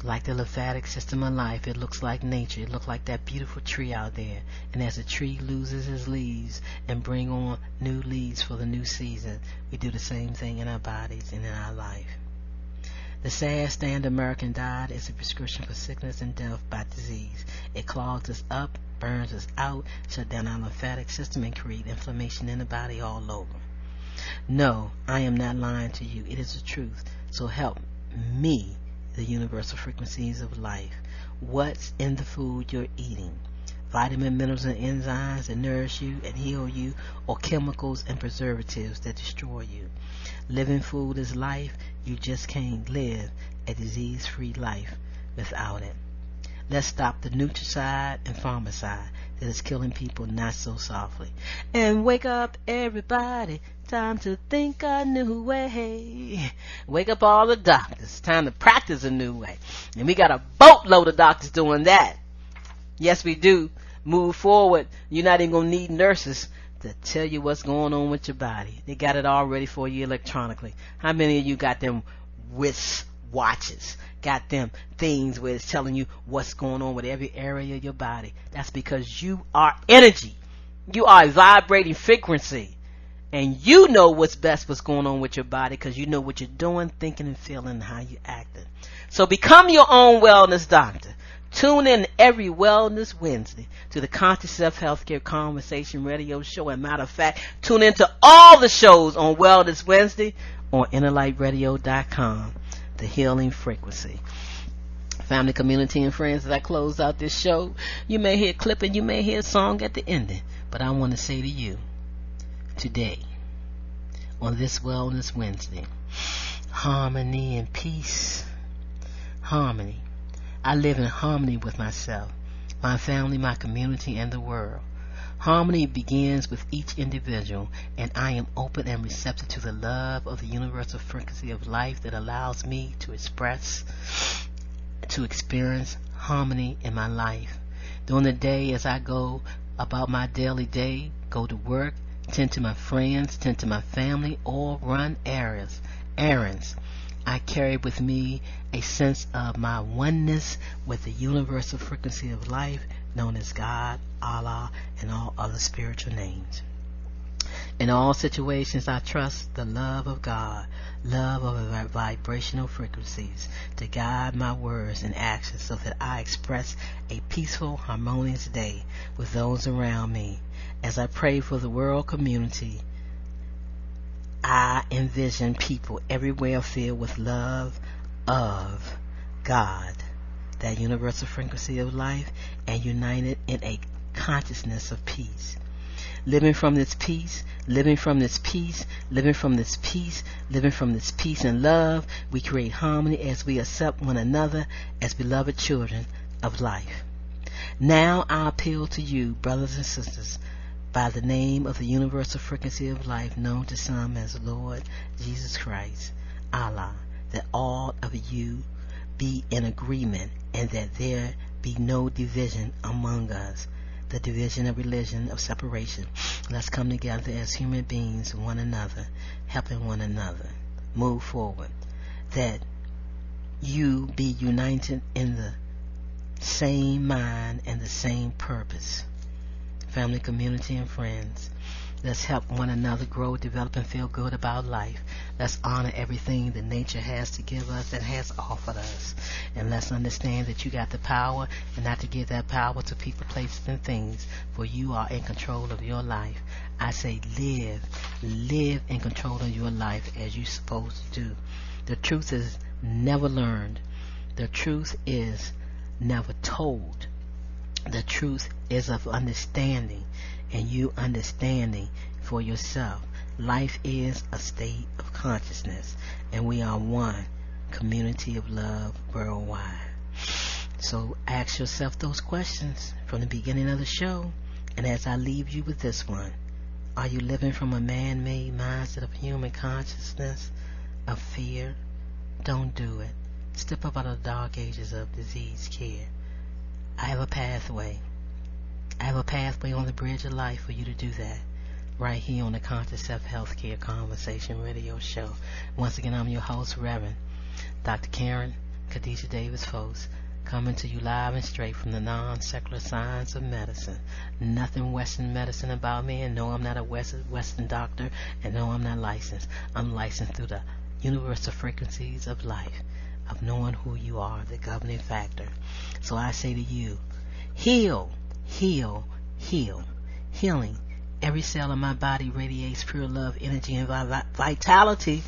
Like the lymphatic system of life, it looks like nature. It looks like that beautiful tree out there. And as the tree loses its leaves and bring on new leaves for the new season, we do the same thing in our bodies and in our life. The sad standard American diet is a prescription for sickness and death by disease. It clogs us up, burns us out, shut down our lymphatic system, and create inflammation in the body all over. No, I am not lying to you. It is the truth. So help me, the universal frequencies of life. What's in the food you're eating? Vitamin, minerals, and enzymes that nourish you and heal you, or chemicals and preservatives that destroy you? Living food is life. You just can't live a disease-free life without it. Let's stop the nutricide and pharmacide that is killing people not so softly. And wake up, everybody. Time to think a new way. Wake up all the doctors. Time to practice a new way. And we got a boatload of doctors doing that. Yes, we do. Move forward. You're not even going to need nurses to tell you what's going on with your body. They got it all ready for you electronically. How many of you got them WIS watches? Got them things where it's telling you what's going on with every area of your body? That's because you are energy. You are a vibrating frequency. And you know what's best, what's going on with your body, because you know what you're doing, thinking, and feeling, and how you're acting. So become your own wellness doctor. Tune in every Wellness Wednesday to the Conscious Self-Healthcare Conversation Radio Show. And matter of fact, tune into all the shows on Wellness Wednesday on InnerLightRadio.com, the healing frequency. Family, community, and friends, as I close out this show, you may hear a clip and you may hear a song at the ending. But I want to say to you, today, on this Wellness Wednesday, harmony and peace. Harmony. I live in harmony with myself, my family, my community, and the world. Harmony begins with each individual, and I am open and receptive to the love of the universal frequency of life that allows me to express, to experience harmony in my life. During the day, as I go about my daily day, go to work, tend to my friends, tend to my family, or run errands, I carry with me a sense of my oneness with the universal frequency of life known as God, Allah, and all other spiritual names. In all situations, I trust the love of God, love of the vibrational frequencies, to guide my words and actions so that I express a peaceful, harmonious day with those around me. As I pray for the world community, I envision people everywhere filled with love of God, that universal frequency of life, and united in a consciousness of peace. Living from this peace, living from this peace, living from this peace, living from this peace and love, we create harmony as we accept one another as beloved children of life. Now I appeal to you, brothers and sisters, by the name of the universal frequency of life known to some as Lord Jesus Christ, Allah, that all of you be in agreement and that there be no division among us, the division of religion, of separation. Let's come together as human beings, one another, helping one another move forward, that you be united in the same mind and the same purpose. Family, community, and friends, let's help one another grow, develop, and feel good about life. Let's honor everything that nature has to give us and has offered us. And let's understand that you got the power, and not to give that power to people, places, and things, for you are in control of your life. I say live in control of your life as you're supposed to do. The truth is never learned. The truth is never told. The truth is of understanding, and you understanding for yourself. Life is a state of consciousness, and we are one community of love worldwide. So ask yourself those questions from the beginning of the show, and as I leave you with this one, are you living from a man-made mindset of human consciousness, of fear? Don't do it. Step up out of the dark ages of disease care. I have a pathway. I have a pathway on the bridge of life for you to do that. Right here on the Conscious Self-Healthcare Conversation Radio Show. Once again, I'm your host, Reverend Dr. Karen Khadijah Davis-Foulks, coming to you live and straight from the non-secular science of medicine. Nothing Western medicine about me, and no, I'm not a Western doctor, and no, I'm not licensed. I'm licensed through the universal frequencies of life, of knowing who you are, the governing factor. So I say to you, heal, heal, heal. Healing. Every cell of my body radiates pure love, energy, and vitality.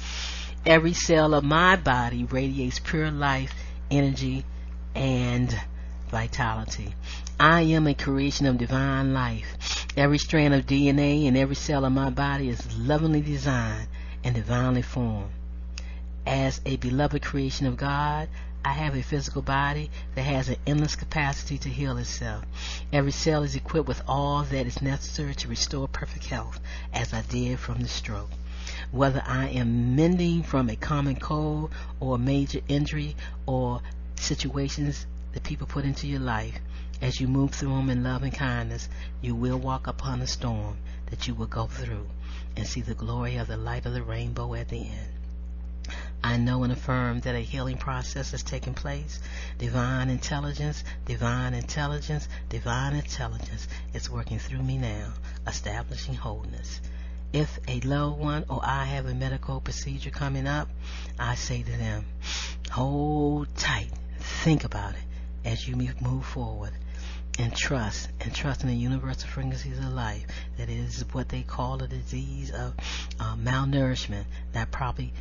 Every cell of my body radiates pure life, energy, and vitality. I am a creation of divine life. Every strand of DNA in every cell of my body is lovingly designed and divinely formed. As a beloved creation of God, I have a physical body that has an endless capacity to heal itself. Every cell is equipped with all that is necessary to restore perfect health, as I did from the stroke. Whether I am mending from a common cold or a major injury or situations that people put into your life, as you move through them in love and kindness, you will walk upon a storm that you will go through and see the glory of the light of the rainbow at the end. I know and affirm that a healing process is taking place. Divine intelligence, divine intelligence, divine intelligence is working through me now, establishing wholeness. If a loved one or I have a medical procedure coming up, I say to them, hold tight, think about it as you move forward, and trust in the universal frequencies of life, that it is what they call a disease of malnourishment, that probably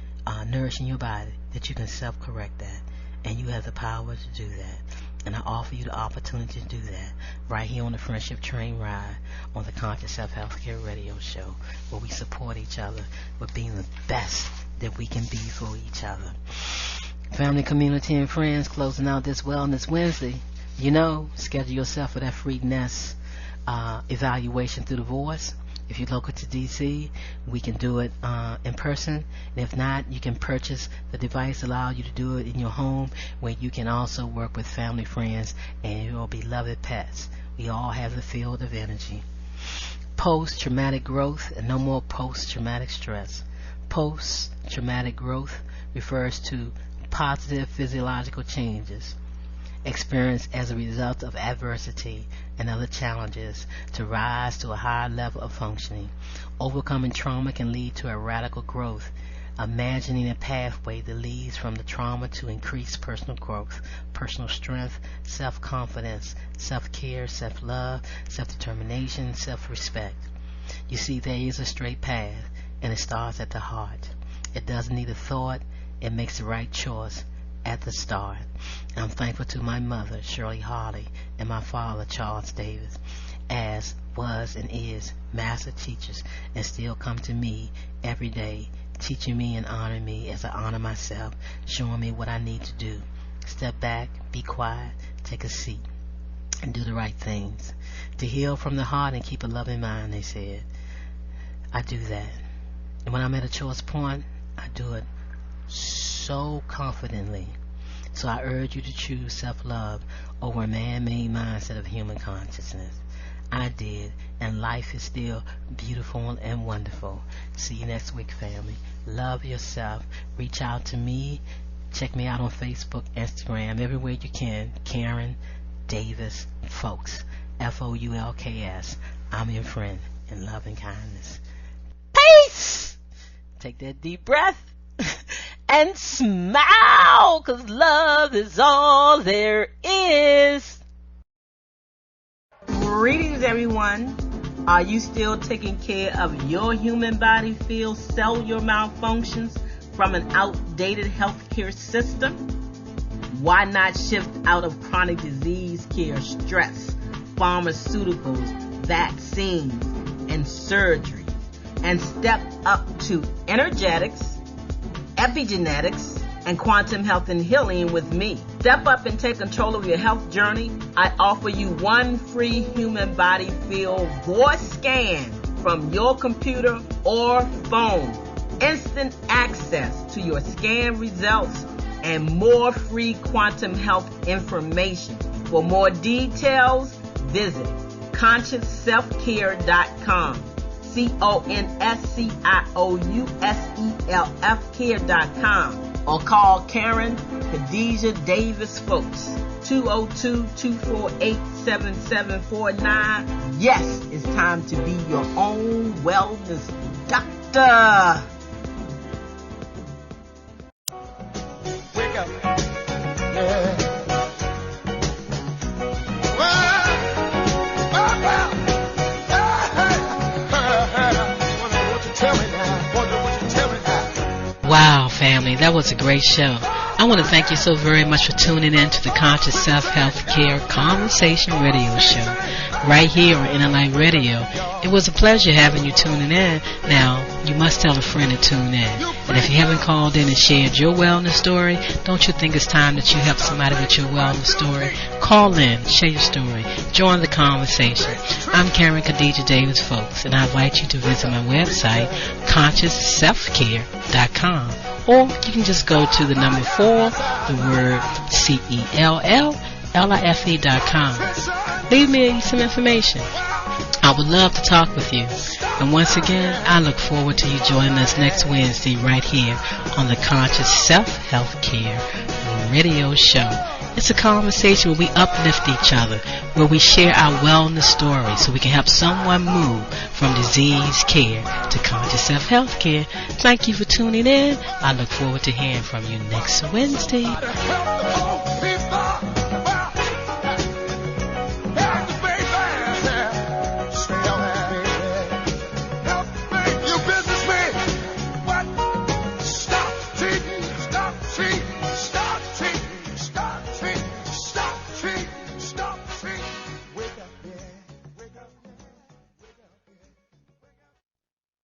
nourishing your body, that you can self-correct that, and you have the power to do that. And I offer you the opportunity to do that right here on the Friendship Train Ride on the Conscious Self-Healthcare Radio Show, where we support each other with being the best that we can be for each other. Family, community, and friends, closing out this Wellness Wednesday. You know, schedule yourself for that free nest evaluation through the Voice. If you're local to DC, we can do it in person. And if not, you can purchase the device, allow you to do it in your home, where you can also work with family, friends, and your beloved pets. We all have the field of energy. Post-traumatic growth and no more post-traumatic stress. Post-traumatic growth refers to positive physiological changes experienced as a result of adversity and other challenges to rise to a higher level of functioning. Overcoming trauma can lead to a radical growth, imagining a pathway that leads from the trauma to increased personal growth, personal strength, self-confidence, self-care, self-love, self-determination, self-respect. You see, there is a straight path, and it starts at the heart. It doesn't need a thought. It makes the right choice at the start. I'm thankful to my mother, Shirley Harley, and my father, Charles Davis, as was and is master teachers, and still come to me every day, teaching me and honoring me as I honor myself, showing me what I need to do. Step back, be quiet, take a seat, and do the right things. To heal from the heart and keep a loving mind, they said. I do that. And when I'm at a choice point, I do it so confidently. So I urge you to choose self-love over a man-made mindset of human consciousness. I did, and life is still beautiful and wonderful. See you next week, family. Love yourself. Reach out to me. Check me out on Facebook, Instagram, everywhere you can. Karen Davis-Foulks, Foulks. I'm your friend in love and kindness. Peace! Take that deep breath. And smile, 'cause love is all there is. Greetings, everyone. Are you still taking care of your human body field cellular malfunctions from an outdated healthcare system? Why not shift out of chronic disease care, stress, pharmaceuticals, vaccines, and surgery, and step up to energetics, epigenetics, and quantum health and healing with me? Step up and take control of your health journey. I offer you one free human body field voice scan from your computer or phone. Instant access to your scan results and more free quantum health information. For more details, visit ConsciousSelfCare.com. ConsciouSelfcare.com. Or call Karen Khadijah Davis-Foulks, 202-248-7749. Yes, it's time to be your own wellness doctor. Wake up. Yeah. Wow, family, that was a great show. I want to thank you so very much for tuning in to the Conscious Self-Healthcare Conversation Radio Show right here on Innerlight Radio. It was a pleasure having you tuning in. Now, you must tell a friend to tune in. And if you haven't called in and shared your wellness story, don't you think it's time that you help somebody with your wellness story? Call in, share your story, join the conversation. I'm Karen Khadijah Davis-Foulks, and I invite you to visit my website, ConsciousSelfCare.com. Or you can just go to the number 4, the word CELLLIFE.com. Leave me some information. I would love to talk with you. And once again, I look forward to you joining us next Wednesday right here on the Conscious Self-Healthcare Radio Show. It's a conversation where we uplift each other, where we share our wellness stories so we can help someone move from disease care to conscious self-healthcare. Thank you for tuning in. I look forward to hearing from you next Wednesday.